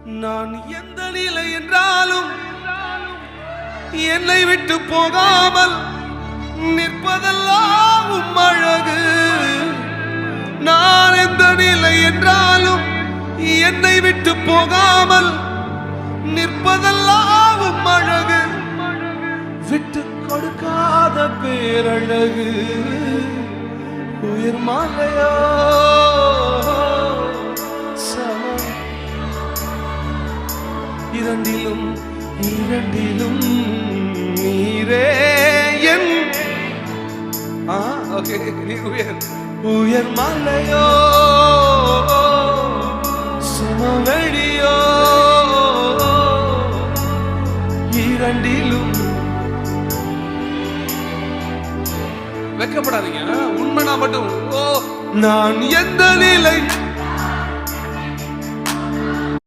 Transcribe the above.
நான் எந்த நிலை என்றாலும் என்னை விட்டு போகாமல் நிற்பதெல்லாம் உம் அழகு. நான் எந்த நிலை என்றாலும் என்னை விட்டு போகாமல் நிற்பதெல்லாம் உம் அழகு. விட்டு கொடுக்காத பேரழகு உயிர் மாலையோ இரண்டிலும் இரண்டிலும் நீரே என் உயர் மலையோ சுமவெளியோ இரண்டிலும். வெக்கப்படாதீங்க, உண்மை நான் மட்டும். நான் எந்த நிலை